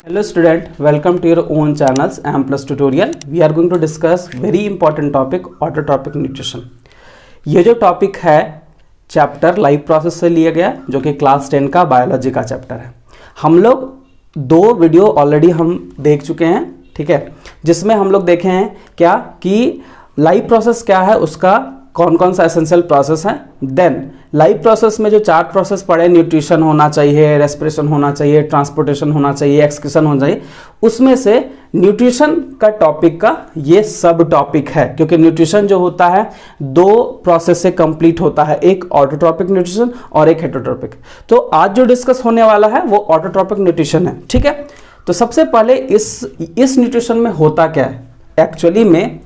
Hello student, welcome to your own channels AM Plus Tutorial. We are going to discuss very important topic autotrophic nutrition. ये जो topic है chapter life process से लिया गया जो कि क्लास 10 का बायोलॉजी का चैप्टर है। हम लोग दो वीडियो ऑलरेडी हम देख चुके हैं, ठीक है, जिसमें हम लोग देखे हैं क्या कि लाइफ प्रोसेस क्या है, उसका कौन कौन सा एसेंशियल प्रोसेस है। देन लाइफ प्रोसेस में जो 4 प्रोसेस पड़े, न्यूट्रिशन होना चाहिए, रेस्पिरेशन होना चाहिए, ट्रांसपोर्टेशन होना चाहिए, एक्सक्रीशन होना चाहिए, उसमें से न्यूट्रिशन का टॉपिक का ये सब टॉपिक है, क्योंकि न्यूट्रिशन जो होता है 2 प्रोसेस से कंप्लीट होता है, एक ऑटोट्रॉपिक न्यूट्रिशन और एक हेटरोट्रॉपिक। तो आज जो डिस्कस होने वाला है वो ऑटोट्रॉपिक न्यूट्रिशन है, ठीक है। तो सबसे पहले इस न्यूट्रिशन में होता क्या है। एक्चुअली में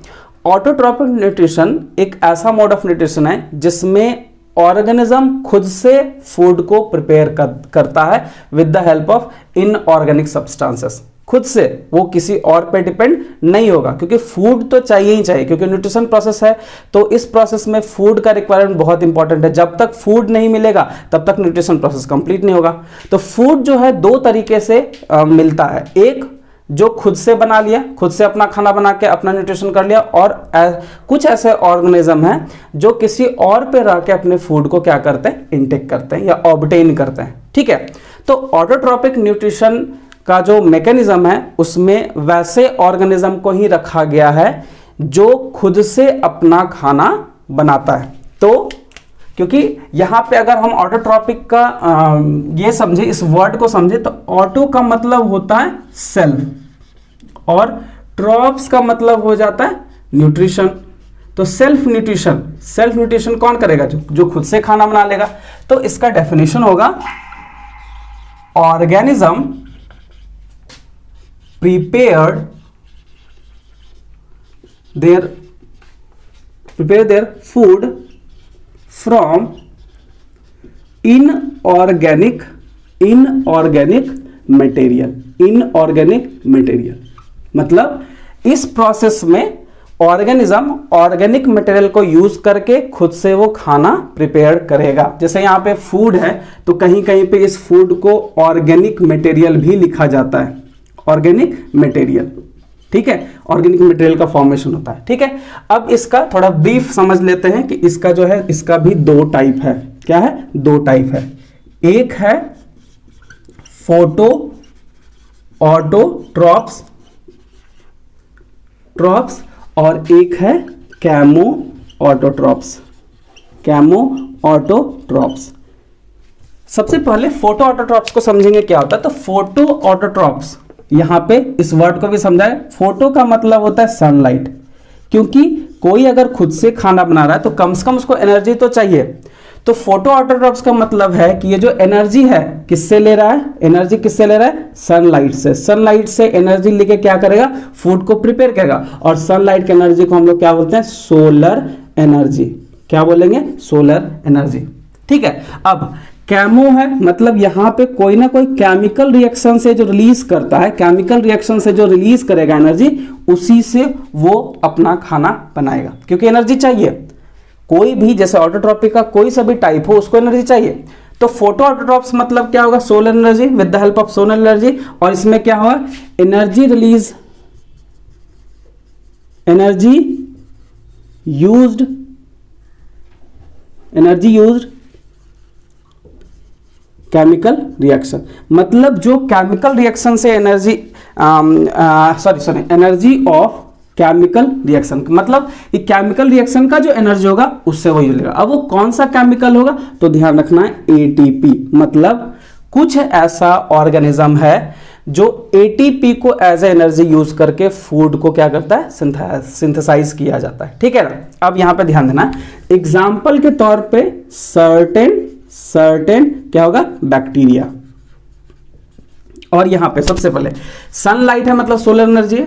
ऑटोट्रॉपिक न्यूट्रिशन एक ऐसा मोड ऑफ न्यूट्रिशन है जिसमें ऑर्गेनिज्म खुद से फूड को प्रिपेयर करता है with the help of inorganic substances. खुद से, वो किसी और पे डिपेंड नहीं होगा, क्योंकि फूड तो चाहिए ही चाहिए, क्योंकि न्यूट्रिशन प्रोसेस है। तो इस प्रोसेस में फूड का रिक्वायरमेंट बहुत इंपॉर्टेंट है। जब तक फूड नहीं मिलेगा तब तक न्यूट्रिशन प्रोसेस कंप्लीट नहीं होगा। तो फूड जो है 2 तरीके से मिलता है। एक जो खुद से बना लिया, खुद से अपना खाना बना के अपना न्यूट्रिशन कर लिया, और कुछ ऐसे ऑर्गेनिज्म हैं जो किसी और पे रह के अपने फूड को क्या करते हैं, इनटेक करते हैं या ऑब्टेन करते हैं, ठीक है। तो ऑटोट्रॉपिक न्यूट्रिशन का जो मैकेनिज्म है उसमें वैसे ऑर्गेनिज्म को ही रखा गया है जो खुद से अपना खाना बनाता है। तो क्योंकि यहां पे अगर हम ऑटोट्रॉपिक का ये समझे, इस वर्ड को समझे, तो ऑटो का मतलब होता है सेल्फ और ट्रॉप्स का मतलब हो जाता है न्यूट्रिशन। तो सेल्फ न्यूट्रिशन कौन करेगा? जो खुद से खाना बना लेगा। तो इसका डेफिनेशन होगा organism prepare their food from inorganic material. मतलब इस प्रोसेस में ऑर्गेनिज्म ऑर्गेनिक मटेरियल को यूज करके खुद से वो खाना प्रिपेयर करेगा। जैसे यहाँ पे फूड है तो कहीं कहीं पे इस फूड को ऑर्गेनिक मटेरियल भी लिखा जाता है, ऑर्गेनिक मटेरियल, ठीक है। ऑर्गेनिक मटेरियल का फॉर्मेशन होता है, ठीक है। अब इसका थोड़ा ब्रीफ समझ लेते हैं कि इसका जो है, इसका भी 2 टाइप है। क्या है? 2 टाइप है। एक है फोटो ऑटोट्रॉप्स और एक है कैमो ऑटोट्रॉप्स। सबसे पहले फोटो ऑटोट्रॉप्स को समझेंगे क्या होता है। तो फोटो ऑटोट्रॉप्स, यहां पे इस वर्ड को भी समझाए। फोटो का मतलब होता है सनलाइट, क्योंकि कोई अगर खुद से खाना बना रहा है तो कम से कम उसको एनर्जी तो चाहिए। तो फोटो ऑटोट्रॉप्स का मतलब है कि ये जो एनर्जी है किससे ले रहा है? एनर्जी किससे ले रहा है? सनलाइट से। सनलाइट से एनर्जी लेके क्या करेगा? फूड को प्रिपेयर करेगा। और सनलाइट की एनर्जी को हम लोग क्या बोलते हैं? Solar energy. क्या बोलेंगे? सोलर एनर्जी, ठीक है। अब कैमो है, मतलब यहां पे कोई ना कोई केमिकल रिएक्शन से जो रिलीज करता है, केमिकल रिएक्शन से जो रिलीज करेगा एनर्जी, उसी से वो अपना खाना बनाएगा, क्योंकि एनर्जी चाहिए। कोई भी, जैसे ऑटोट्रॉपिक का कोई सा भी टाइप हो, उसको एनर्जी चाहिए। तो फोटो ऑटोट्रॉप्स मतलब क्या होगा? Solar energy, with the help of solar energy. और इसमें क्या होगा? Energy release, energy used chemical reaction. मतलब जो केमिकल रिएक्शन से energy energy of chemical reaction, मतलब ये केमिकल रिएक्शन का जो एनर्जी होगा उससे वो यूज लेगा। अब वो कौन सा केमिकल होगा? तो ध्यान रखना है, एटीपी। मतलब कुछ ऐसा ऑर्गेनिज्म है जो एटीपी को एज ए एनर्जी यूज करके फूड को क्या करता है? सिंथेसाइज किया जाता है, ठीक है ना। अब यहां पे ध्यान देना, एग्जाम्पल के तौर पे सर्टेन क्या होगा? बैक्टीरिया। और यहां पे सबसे पहले सनलाइट है, मतलब सोलर एनर्जी है।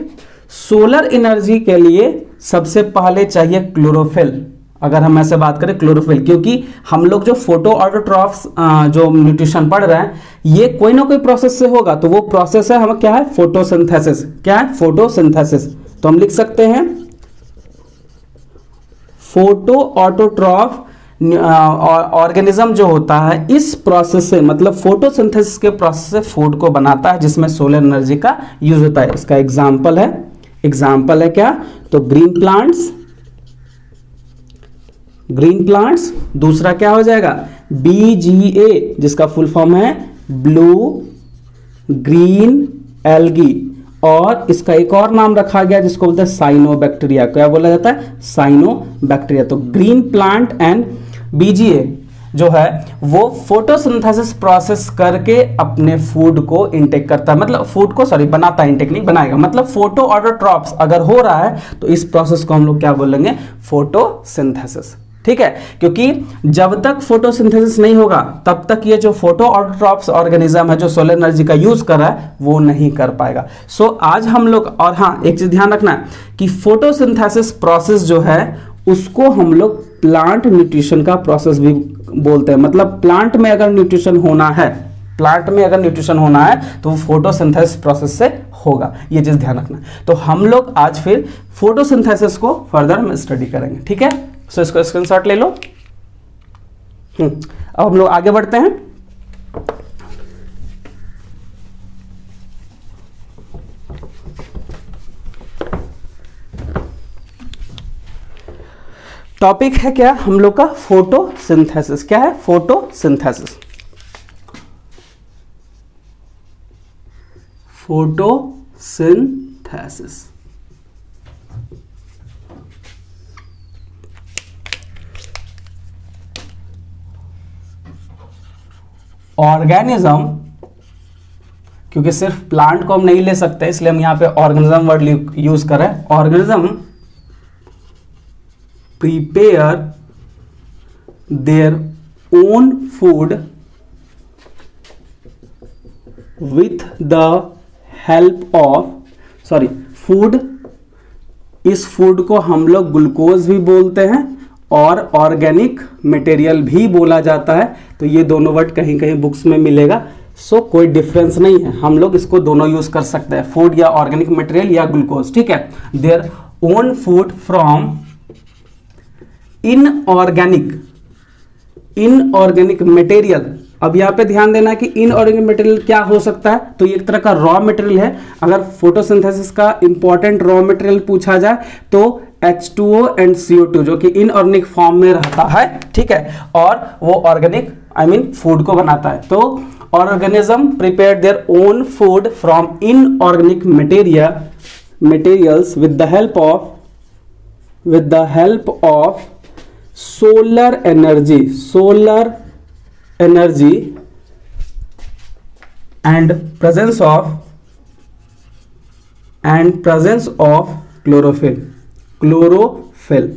सोलर एनर्जी के लिए सबसे पहले चाहिए क्लोरोफिल। अगर हम ऐसे बात करें क्लोरोफिल, क्योंकि हम लोग जो फोटो ऑटोट्रॉप्स जो न्यूट्रिशन पढ़ रहे हैं, ये कोई ना कोई प्रोसेस से होगा। तो वो प्रोसेस है, हम क्या है? फोटोसिंथेसिस। क्या है? फोटोसिंथेसिस। तो हम लिख सकते हैं फोटो ऑटोट्रॉप ऑर्गेनिज्म जो होता है इस प्रोसेस से, मतलब फोटोसिंथेसिस के प्रोसेस से फूड को बनाता है जिसमें सोलर एनर्जी का यूज होता है। इसका एग्जाम्पल है क्या, तो ग्रीन प्लांट्स, दूसरा क्या हो जाएगा BGA जिसका फुल फॉर्म है ब्लू ग्रीन एल्गी, और इसका एक और नाम रखा गया जिसको बोलते हैं साइनोबैक्टीरिया। क्या बोला जाता है, साइनोबैक्टीरिया। तो ग्रीन प्लांट एंड BGA जो है वो फोटोसिंथेसिस प्रोसेस करके अपने फूड को इंटेक करता है, मतलब फूड को बनाता है, इंटेक नहीं बनाएगा, मतलब फोटो ऑटोट्रॉप्स अगर हो रहा है तो इस प्रोसेस को हम लोग क्या बोलेंगे, फोटोसिंथेसिस। ठीक है, क्योंकि जब तक फोटोसिंथेसिस नहीं होगा तब तक ये जो फोटो ऑटोट्रॉप्स ऑर्गेनिज्म है जो सोलर एनर्जी का यूज कर रहा है वो नहीं कर पाएगा। सो आज हम लोग, और हाँ एक चीज ध्यान रखना है कि फोटोसिंथेसिस प्रोसेस जो है उसको हम लोग प्लांट न्यूट्रिशन का प्रोसेस भी बोलते हैं। मतलब प्लांट में अगर न्यूट्रिशन होना है तो वो फोटोसिंथेसिस प्रोसेस से होगा, ये चीज ध्यान रखना। तो हम लोग आज फिर फोटोसिंथेसिस को फर्दर में स्टडी करेंगे। ठीक है, सो इसको स्क्रीनशॉट ले लो। अब हम लोग आगे बढ़ते हैं। टॉपिक है क्या हम लोग का, फोटोसिंथेसिस। क्या है, फोटोसिंथेसिस। फोटोसिंथेसिस ऑर्गेनिज्म, क्योंकि सिर्फ प्लांट को हम नहीं ले सकते इसलिए हम यहां पे ऑर्गेनिज्म वर्ड यूज कर रहे हैं। Organism prepare their own food with the help of food, इस फूड को हम लोग ग्लूकोज भी बोलते हैं और ऑर्गेनिक मटेरियल भी बोला जाता है। तो ये दोनों वर्ड कहीं कहीं बुक्स में मिलेगा, सो कोई डिफरेंस नहीं है, हम लोग इसको दोनों यूज कर सकते हैं, फूड या ऑर्गेनिक मटेरियल या ग्लूकोज। ठीक है, their own food from inorganic material. अब यहाँ पे ध्यान देना कि इनऑर्गेनिक मटेरियल क्या हो सकता है, तो ये एक तरह का रॉ मटेरियल है। अगर फोटोसिंथेसिस का इंपॉर्टेंट रॉ मटेरियल पूछा जाए तो H2O एंड CO2 जो कि इनऑर्गेनिक फॉर्म में रहता है। ठीक है, और वो ऑर्गेनिक फूड को बनाता है। तो organism prepare their own food from inorganic materials with the help of solar energy and presence of chlorophyll.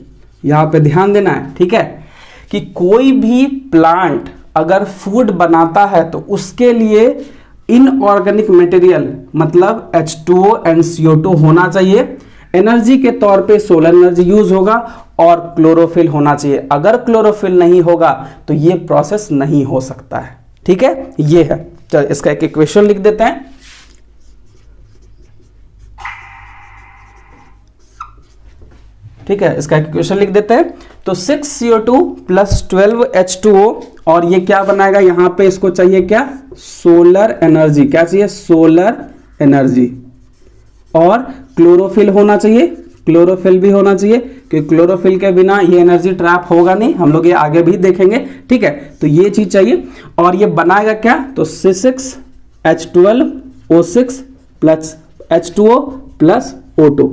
यहां पे ध्यान देना है, ठीक है, कि कोई भी प्लांट अगर फूड बनाता है तो उसके लिए इनऑर्गेनिक मटेरियल मतलब H2O एंड CO2 होना चाहिए। एनर्जी के तौर पे सोलर एनर्जी यूज होगा और क्लोरोफिल होना चाहिए। अगर क्लोरोफिल नहीं होगा तो ये प्रोसेस नहीं हो सकता है। ठीक है, ये है। चल इसका एक इक्वेशन लिख देते हैं। ठीक है, इसका इक्वेशन लिख देते हैं। तो 6CO2 प्लस 12H2O, और ये क्या बनाएगा, यहां पे इसको चाहिए क्या, सोलर एनर्जी। क्या चाहिए, सोलर एनर्जी। और क्लोरोफिल होना चाहिए, क्लोरोफिल भी होना चाहिए, क्योंकि क्लोरोफिल के बिना ये एनर्जी ट्रैप होगा नहीं, हम लोग ये आगे भी देखेंगे। ठीक है, तो ये चीज चाहिए। और ये बनाएगा क्या, तो C6H12O6 plus H2O plus O2,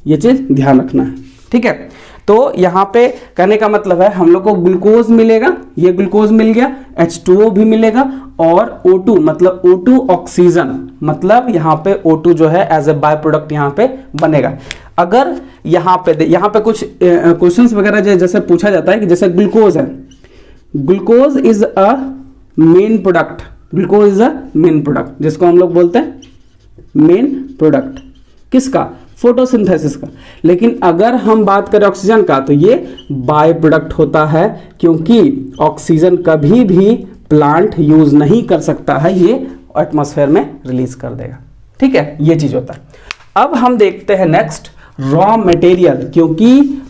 ये चीज ध्यान रखना है। ठीक है, तो यहां पे कहने का मतलब है हम लोग को ग्लूकोज मिलेगा, ये ग्लूकोज मिल गया, H2O भी मिलेगा, और O2 मतलब O2 ऑक्सीजन, मतलब यहां पे O2 जो है एज ए बाय प्रोडक्ट यहां पे बनेगा। अगर यहां पे कुछ क्वेश्चंस वगैरह जैसे पूछा जाता है कि जैसे ग्लूकोज है, glucose is a main product, glucose is a main product, जिसको हम लोग बोलते हैं मेन प्रोडक्ट किसका, फोटोसिंथेसिस का। लेकिन अगर हम बात करें ऑक्सीजन का तो ये बाय प्रोडक्ट होता है, क्योंकि ऑक्सीजन कभी भी प्लांट यूज नहीं कर सकता है, ये एटमॉस्फेयर में रिलीज कर देगा। ठीक है, ये चीज होता है। अब हम देखते हैं नेक्स्ट रॉ मटेरियल, क्योंकि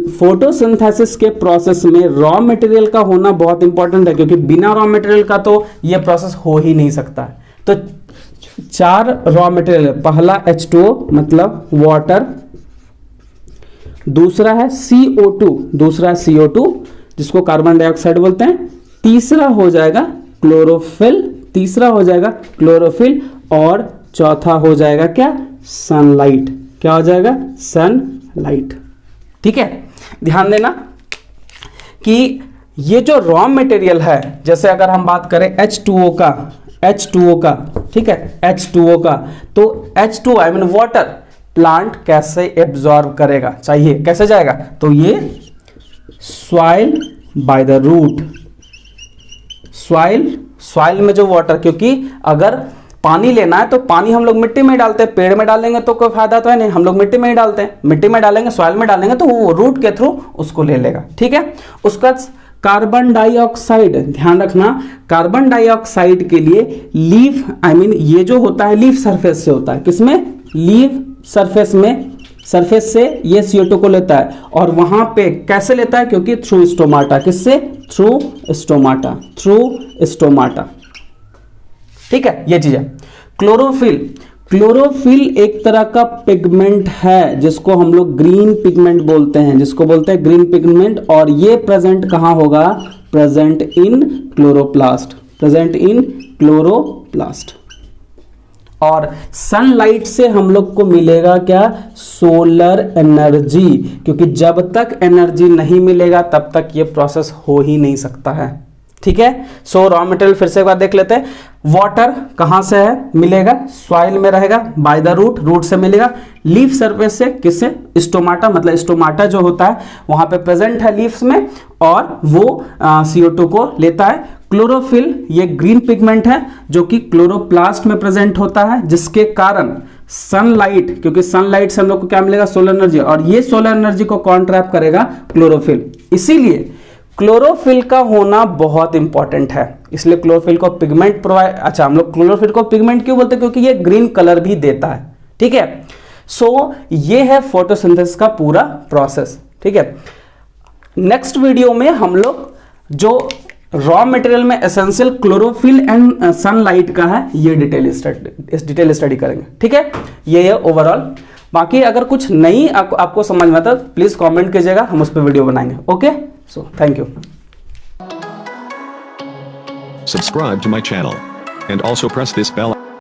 फोटोसिंथेसिस के प्रोसेस में रॉ मटेरियल का होना बहुत इंपॉर्टेंट है, क्योंकि बिना रॉ मटेरियल का तो ये प्रोसेस हो ही नहीं सकता है। तो 4 रॉ मटेरियल है। पहला H2O मतलब वाटर, दूसरा है CO2 जिसको कार्बन डाइऑक्साइड बोलते हैं, तीसरा हो जाएगा क्लोरोफिल, और चौथा हो जाएगा क्या, सनलाइट। क्या हो जाएगा, सनलाइट। ठीक है, ध्यान देना कि ये जो रॉ मटेरियल है, जैसे अगर हम बात करें H2O का, ठीक है, H2O का, तो H2O I mean water plant कैसे एब्जॉर्ब करेगा, चाहिए कैसे जाएगा, तो ये soil by the root, soil में जो वाटर, क्योंकि अगर पानी लेना है तो पानी हम लोग मिट्टी में डालते हैं, पेड़ में डालेंगे तो कोई फायदा तो है नहीं, हम लोग मिट्टी में ही डालते हैं, मिट्टी में डालेंगे, सॉइल में डालेंगे तो वो रूट के थ्रू उसको ले लेगा। ठीक है, उसका कार्बन डाइऑक्साइड, ध्यान रखना, कार्बन डाइऑक्साइड के लिए लीफ आई मीन ये जो होता है लीफ सरफेस से होता है, किसमें, लीफ सरफेस में, सरफेस से ये CO2 को लेता है, और वहां पे कैसे लेता है, क्योंकि थ्रू स्टोमाटा, किससे, थ्रू स्टोमाटा। ठीक है, ये चीज है। क्लोरोफिल एक तरह का पिगमेंट है जिसको हम लोग ग्रीन पिगमेंट बोलते हैं, और ये प्रेजेंट कहां होगा, प्रेजेंट इन क्लोरोप्लास्ट। और सनलाइट से हम लोग को मिलेगा क्या, सोलर एनर्जी, क्योंकि जब तक एनर्जी नहीं मिलेगा तब तक ये प्रोसेस हो ही नहीं सकता है। ठीक है, सो रॉ मटेरियल फिर से एक बार देख लेते हैं। वाटर कहां से है, मिलेगा सॉइल में रहेगा, बाय द रूट से मिलेगा, लीफ सरफेस से, किससे, स्टोमाटा, मतलब स्टोमाटा जो होता है वहां पे प्रेजेंट है लीव्स में, और वो CO2 को लेता है। क्लोरोफिल ये ग्रीन पिगमेंट है जो कि क्लोरोप्लास्ट में प्रेजेंट होता है, जिसके कारण सनलाइट, क्योंकि सनलाइट से हम लोग को क्या मिलेगा, सोलर एनर्जी, और ये सोलर एनर्जी को कौन ट्रैप करेगा, क्लोरोफिल। इसीलिए क्लोरोफिल का होना बहुत इंपॉर्टेंट है, इसलिए क्लोरोफिल को पिगमेंट प्रोवाइड, अच्छा हम लोग क्लोरोफिल को पिगमेंट क्यों बोलते हैं, क्योंकि ये ग्रीन कलर भी देता है। ठीक है, सो ये है फोटोसिंथेसिस का पूरा प्रोसेस। ठीक है, नेक्स्ट वीडियो में हम लोग जो रॉ मटेरियल में एसेंशियल क्लोरोफिल एंड सनलाइट का है, ये डिटेल स्टडी करेंगे। ठीक है, ये है ओवरऑल। बाकी अगर कुछ नहीं आपको समझ में आता प्लीज कमेंट कीजिएगा, हम उस पर वीडियो बनाएंगे। Okay, so thank you. Subscribe to my channel and also press this bell